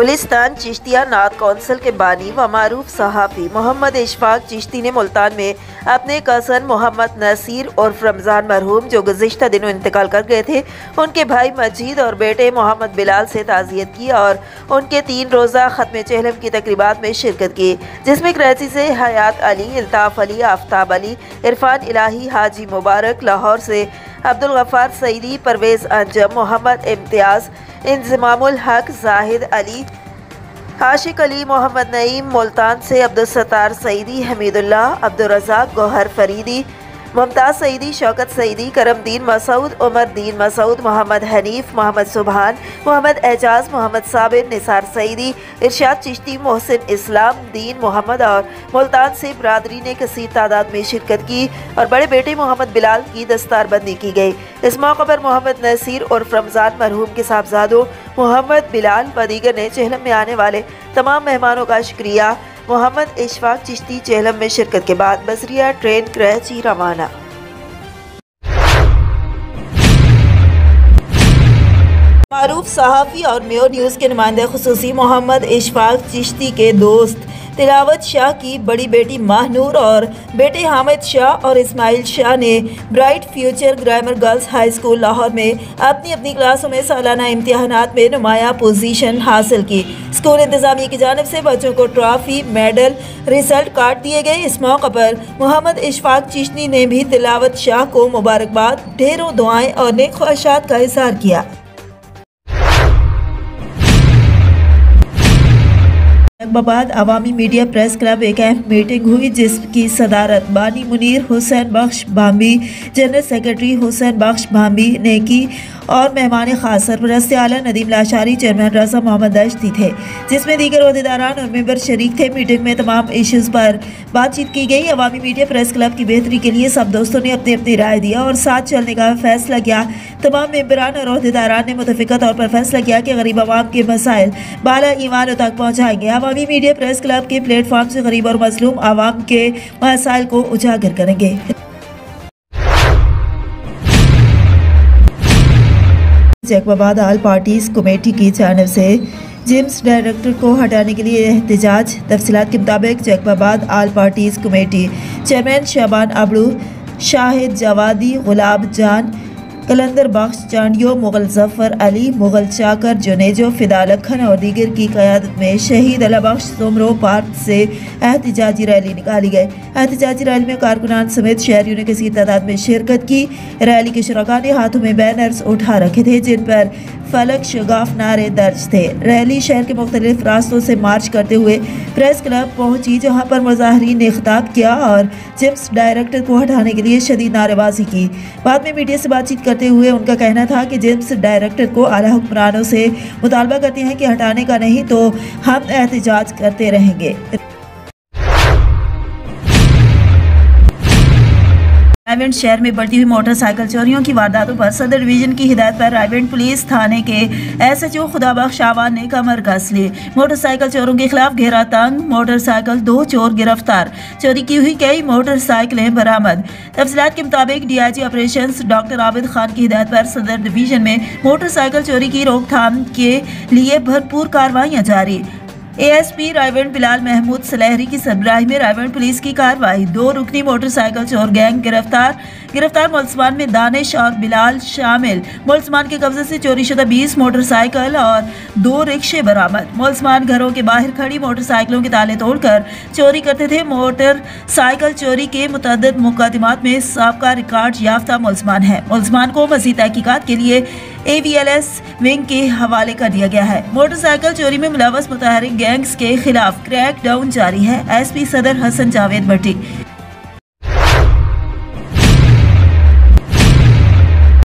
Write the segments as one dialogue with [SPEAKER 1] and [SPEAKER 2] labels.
[SPEAKER 1] गुलिस्तान चिश्तिया नात कौंसिल के बानी व मारूफ सहाफ़ी मोहम्मद इशफाक चिश्ती ने मुल्तान में अपने कज़न मोहम्मद नसीर और रमज़ान मरहूम जो गुज़िश्ता दिनों इंतकाल कर गए थे उनके भाई मजीद और बेटे मोहम्मद बिलाल से ताज़ियत की और उनके 3 रोज़ा ख़त्म चहलम की तकरीबात में शिरकत की, जिसमें कराची से हयात अली, इल्ताफ़ अली, आफ्ताब अली, इरफान इलाही, हाजी मुबारक, लाहौर से अब्दुल गफ़ार सईदी, परवेज़ अंजम, मोहम्मद इम्तियाज़, इंज़मामुल हक, जाहिद अली, आशिक अली, मोहम्मद नईम, मुल्तान से अब्दुल सत्तार सईदी, हमीदुल्लाह, अब्दुल रज़ाक, गौहर फरीदी, मुमताज़ सईदी, शौकत सईदी, करमदीन मसूद, उमर दीन मसूद, मोहम्मद हनीफ, मोहम्मद सुबहान, मोहम्मद एजाज, मोहम्मद साबिर, निसार सईदी, इरशाद चिश्ती, मोहसिन इस्लाम, दीन मोहम्मद और मुल्तान से बरादरी ने कसीर तादाद में शिरकत की और बड़े बेटे मोहम्मद बिलाल की दस्तारबंदी की गई। इस मौके पर मोहम्मद नसीर और रमज़ान मरहूम के साहबजादों मोहम्मद बिलाल व दीगर ने चहलम में आने वाले तमाम मेहमानों का शुक्रिया। मोहम्मद इशफाक चिश्ती चहलम में शिरकत के बाद बसरिया ट्रेन कराची रवाना। मारूफ सहाफ़ी और मेयो न्यूज़ के नुमाइंदे खुसूसी मोहम्मद इशफाक चिश्ती के दोस्त तिलावत शाह की बड़ी बेटी माहनूर और बेटे हामिद शाह और इस्माइल शाह ने bright future grammar girls high school Lahore में अपनी अपनी क्लासों में सालाना इम्तिहानात में नुमाया पोजीशन हासिल की। स्कूल इंतजामिया की जानिब से बच्चों को ट्रॉफी, मेडल, रिजल्ट कार्ड दिए गए। इस मौके पर मोहम्मद इशफाक चिश्ती ने भी तिलावत शाह को मुबारकबाद, ढेरों दुआएं और नेक ख्वाहिशात का इज़हार किया। बाद अवामी मीडिया प्रेस क्लब एक अहम मीटिंग हुई जिसकी सदारत बानी मुनीर हुसैन बख्श भांबी, जनरल सेक्रेटरी हुसैन बख्श भांबी ने की और मेहमान खास सरपरस्त आला नदीम लाशारी, चेयरमैन रज़ा मोहम्मद दश्ती थे, जिसमें दीगर ओहदेदारान और मेंबर शरीक थे। मीटिंग में तमाम इश्यूज़ पर बातचीत की गई। अवामी मीडिया प्रेस क्लब की बेहतरी के लिए सब दोस्तों ने अपनी अपनी राय दिया और साथ चलने का फैसला किया। तमाम मेंबरान और ओहदेदारान ने मुतफ़िक़ा तौर पर फैसला किया कि गरीब आवाम के मसाइल बाला ईमानों तक पहुँचाएंगे। अवामी मीडिया प्रेस क्लब के प्लेटफॉर्म से गरीब और मजलूम आवाम के मसाइल को उजागर करेंगे। जैकबाबाद आल पार्टीज कमेटी की जानिब से जिम्स डायरेक्टर को हटाने के लिए एहतजाज। तफसीलात के मुताबिक Jacobabad all parties committee chairman Shaban Abro, Shahid Jawadi, Gulab Jan, Qalandar बख्श चांडियो, मुगल जफ़र अली, मुगल चाकर, जुनेजो, फिदा लखन और दीगर की क़यादत में शहीद अला बख्श सोमरो पार्क से एहतजाजी रैली निकाली गई। एहतजाजी रैली में कारकुनान समेत शहरियों ने किसी तादाद में शिरकत की। रैली के शुरका ने हाथों में बैनर्स उठा रखे थे जिन पर फलक शगाफ नारे दर्ज थे। रैली शहर के मुख्तलिफ रास्तों से मार्च करते हुए प्रेस क्लब पहुंची, जहां पर मुजाहिरीन ने खिताब किया और जिम्स डायरेक्टर को हटाने के लिए शदीद नारेबाजी की। बाद में मीडिया से बातचीत करते हुए उनका कहना था कि जिम्स डायरेक्टर को आला हुक्मरानों से मुतालबा करते हैं कि हटाने का नहीं तो हम एहतजाज करते रहेंगे। रायवेंड शहर में बढ़ती हुई मोटरसाइकिल चोरियों की वारदातों पर सदर डिवीजन की हिदायत पर रायवेंड पुलिस थाने के SHO खुदाबख्श आवान ने कमर कस ली। मोटरसाइकिल चोरों के खिलाफ घेरा तंग, मोटरसाइकिल 2 चोर गिरफ्तार, चोरी की हुई कई मोटरसाइकिलें बरामद। तफसीलात के मुताबिक DIG operations doctor Abid Khan की हिदायत पर सदर डिवीजन में मोटरसाइकिल चोरी की रोकथाम के लिए भरपूर कार्रवाइयाँ जारी। ASP रायवेंड बिलाल महमूद सलहरी की सरबराही में रायवेंड पुलिस की कार्रवाई। 2 रुकनी मोटरसाइकिल चोर गैंग गिरफ्तार मुल्ज़मान में दानिश और बिलाल शामिल। मुल्ज़मान के कब्जे से चोरी शुदा 20 मोटरसाइकिल और 2 रिक्शे बरामद। मुल्ज़मान घरों के बाहर खड़ी मोटरसाइकिलों के ताले तोड़कर चोरी करते थे। मोटरसाइकिल चोरी के मुतअद्दिद मुकदमात में साबका रिकॉर्ड याफ्ता मुल्ज़मान है। मुल्ज़मान को मज़ीद तहकीकात के लिए AVLS विंग के हवाले कर दिया गया है। मोटरसाइकिल चोरी में मुलव्वस मुतहरिक गैंग्स के खिलाफ क्रैक डाउन जारी है। SP सदर हसन जावेद भट्टी।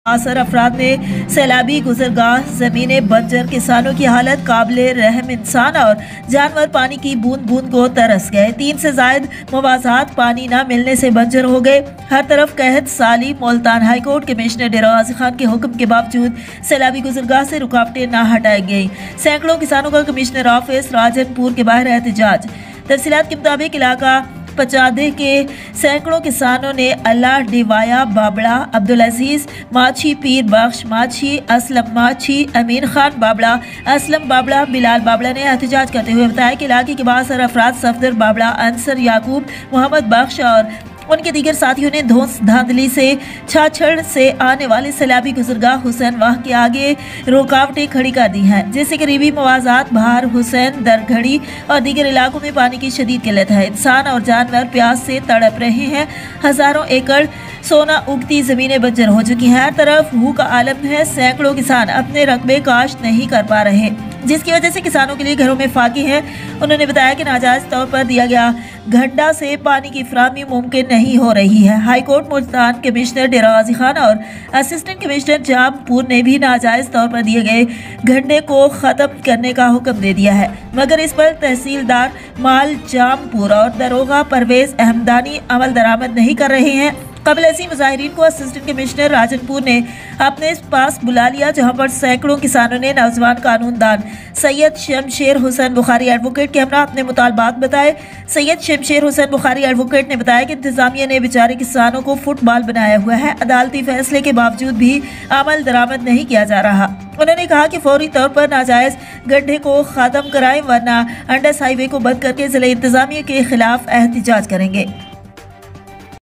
[SPEAKER 1] आसर अफराद में सैलाबी गुजरगाह, ज़मीनें बंजर, किसानों की हालत काबिले रहम, इंसान और जानवर पानी की बूंद बूंद को तरस गए। 3 से ज़ायद मुवाज़ात पानी न मिलने से बंजर हो गए। हर तरफ कहत साली। मुल्तान हाई कोर्ट कमिश्नर डेरा गाजी खान के हुक्म के बावजूद सैलाबी गुजरगाह से रुकावटें न हटाई गई। सैकड़ों किसानों का कमिश्नर ऑफिस राजनपुर के बाहर एहतजाज। तफसीलात के मुताबिक इलाका पचादे के सैकड़ों किसानों ने अल्लाह डिवाया बाबड़ा, अब्दुल अजीज माछी, पीर बख्श माछी, असलम माछी, अमीन खान बाबड़ा, असलम बाबड़ा, बिलाल बाबड़ा ने एहतजाज करते हुए बताया कि इलाके के बासर अफराद सफदर बाबड़ा, अंसर याकूब, मोहम्मद बख्श और उनके दीगर साथियों ने धौंस धांधली से छाछड़ से आने वाले सैलाबी गुजरगाह हुसैन वाह के आगे रुकावटें खड़ी कर दी हैं, जिससे करीबी मवाजात बहार हुसैन, दरघड़ी और दीगर इलाकों में पानी की शदीद किल्लत है। इंसान और जानवर प्यास से तड़प रहे हैं। हजारों एकड़ सोना उगती जमीनें बंजर हो चुकी हैं। हर तरफ भूख का आलम है। सैकड़ों किसान अपने रकबे काश्त नहीं कर पा रहे, जिसकी वजह से किसानों के लिए घरों में फाके हैं। उन्होंने बताया कि नाजायज तौर पर दिया गया घंटा से पानी की फराहमी मुमकिन नहीं हो रही है। हाईकोर्ट मुल्तान कमिश्नर डेरा गाजी खान और असिस्टेंट कमिश्नर जामपुर ने भी नाजायज तौर पर दिए गए घंटे को खत्म करने का हुक्म दे दिया है, मगर इस पर तहसीलदार माल जामपुर और दरोगा परवेज अहमदानी अमल दरामद नहीं कर रहे हैं। कबल ऐसी मुजाहिरीन को असिस्टेंट कमिश्नर राजनपुर ने अपने पास बुला लिया, जहां पर सैकड़ों किसानों ने नौजवान कानूनदान सैयद शमशेर हुसैन बुखारी एडवोकेट के हमरा अपने मुतालबात बताए। सैयद शमशेर हुसैन बुखारी एडवोकेट ने बताया कि इंतजामिया ने बेचारे किसानों को फुटबॉल बनाया हुआ है। अदालती फैसले के बावजूद भी अमल दरामद नहीं किया जा रहा। उन्होंने कहा कि फौरी तौर पर नाजायज गड्ढे को खत्म कराएं, वरना अंडस हाईवे को बंद करके जिला इंतजामिया के खिलाफ एहतजाज करेंगे।